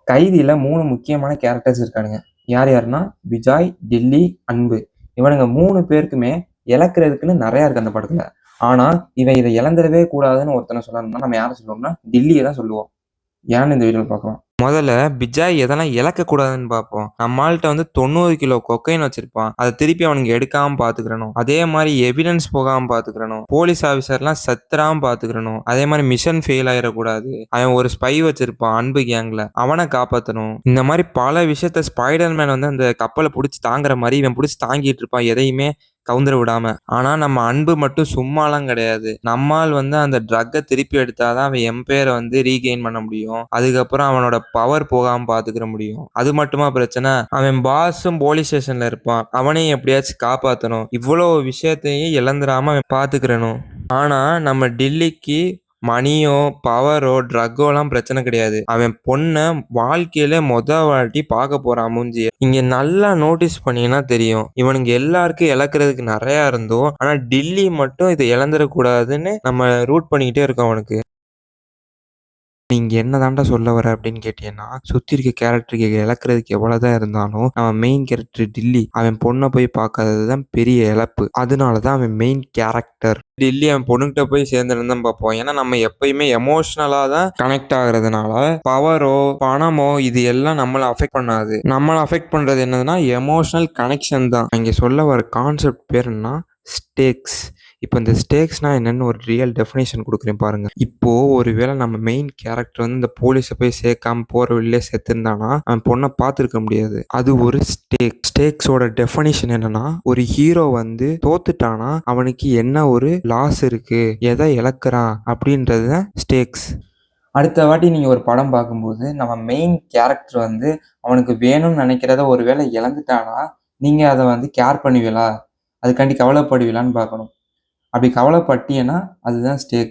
கைதியில 3 முக்கியமான கேரக்டர்ஸ் இருக்கானுங்க. யார் யாருன்னா, விஜய், டில்லி, அன்பு. இவனுங்க 3 பேருக்குமே இழக்கிறதுக்குன்னு நெறையா இருக்கு அந்த படத்துல. ஆனா, இவன் இத இழந்துடவே கூடாதுன்னு ஒருத்தன சொல்லணும்னா, நம்ம யார சொல்லுவோம்னா, டில்லிய தான் சொல்லுவோம். ஏன்னு இந்த வீடியோல பார்க்கலாம். முதல்ல பிஜாய் எதெல்லாம் இழக்கக்கூடாதுன்னு பார்ப்போம். நம்மாள்ட்ட வந்து 90 கிலோ கொக்கைன் வச்சிருப்பான். அத திருப்பி அவனுங்க எடுக்காம பார்த்துக்கிறணும். அதே மாரி எவிடன்ஸ் போகாம பார்த்துக்கிறணும். போலீஸ் ஆஃபீசர்லாம் செத்துறாம பார்த்துக்கிறணும். அதே மாரி மிஷன் ஃபெயில் ஆயிறக்கூடாது. அவன் ஒரு ஸ்பை வச்சிருப்பான் அன்பு கேங்ல. அவன காப்பாத்தணும். இந்த மாரி பல விஷயத்த ஸ்பைடர் மேன் வந்து அந்த கப்பல புடிச்சு தாங்குற மாரி இவன் புடிச்சு தாங்கிட்டு இருப்பான். எதையுமே கவுந்தர விடாம. ஆனா நம்ம அன்பு மட்டும் சும்மாலாம் கிடையாது. நம்மால் வந்து அந்த ட்ரக்க திருப்பி எடுத்தாதான் அவன் எம்பையர வந்து ரீகெயின் பண்ண முடியும். அதுக்கப்புறம் அவனோட பவர் போகாம பாத்துக்கிற முடியும். அது மட்டுமா பிரச்சனை? அவன் பாஸும் போலீஸ் ஸ்டேஷன்ல இருப்பான். அவனையும் எப்படியாச்சும் காப்பாத்தணும். இவ்வளோ விஷயத்தையும் இழந்துராம அவன் பாத்துக்கிறணும். ஆனா நம்ம டில்லிக்கு மணியோ, பவரோ, ட்ரக்கோலாம் பிரச்சனை கிடையாது. அவன் பொண்ண வாழ்க்கையில வாட்டி பார்க்க போறான் மூஞ்சிய. இங்க நல்லா நோட்டீஸ் பண்ணீங்கன்னா தெரியும். இவனுங்க எல்லாருக்கும் இழக்கிறதுக்கு நெறையா இருந்தும், ஆனா டில்லி மட்டும் இத இழந்துறக்கூடாதுன்னு நம்ம ரூட் பண்ணிக்கிட்டே இருக்கோம் அவனுக்கு. நீங்க என்ன தான்டா சொல்ல வர அப்படின்னு கேட்டீங்கன்னா, சுத்தி இருக்க கேரக்டருக்கு இழக்கிறதுக்கு எவ்வளவுதான் இருந்தாலும், நம்ம மெயின் கேரக்டர் டில்லி அவன் பொண்ண போய் பார்க்காதது தான் பெரிய இழப்பு. அதனால தான் அவன் மெயின் கேரக்டர். டில்லி அவன் பொண்ணுகிட்ட போய் சேர்ந்துன்னு தான் பார்ப்போம். ஏன்னா நம்ம எப்பயுமே எமோஷனலா தான் கனெக்ட் ஆகுறதுனால, பவரோ, பணமோ இது எல்லாம் நம்மள அஃபெக்ட் பண்ணாது. நம்மள அஃபெக்ட் பண்றது என்னதுன்னா, எமோஷனல் கனெக்ஷன் தான். இங்க சொல்ல வர கான்செப்ட் பேர் என்ன? ஸ்டேக்ஸ். இப்போ இந்த ஸ்டேக்ஸ்னா என்னன்னு ஒரு ரியல் டெஃபினேஷன் குடுக்குறேன் பாருங்க. இப்போ ஒருவேளை நம்ம மெயின் கேரக்டர் வந்து இந்த போலீஸ போய் சேர்க்காம போற வழியிலே செத்துருந்தானா, அவன் பொண்ண பார்த்துருக்க முடியாது. அது ஒரு ஸ்டேக். ஸ்டேக்ஸோட டெஃபினிஷன் என்னன்னா, ஒரு ஹீரோ வந்து தோத்துட்டானா அவனுக்கு என்ன ஒரு லாஸ் இருக்கு, எதை இழக்கிறான் அப்படின்றது தான் ஸ்டேக்ஸ். அடுத்த வாட்டி நீங்க ஒரு படம் பார்க்கும்போது, நம்ம மெயின் கேரக்டர் வந்து அவனுக்கு வேணும்னு நினைக்கிறத ஒரு வேளை இழந்துட்டானா, நீங்க அத வந்து கேர் பண்ணுவீங்களா? அதுக்காண்டி கவலைப்படுவீங்களான்னு பார்க்கணும். அப்படி கவலைப்பட்டீங்கன்னா, அதுதான் ஸ்டேக்.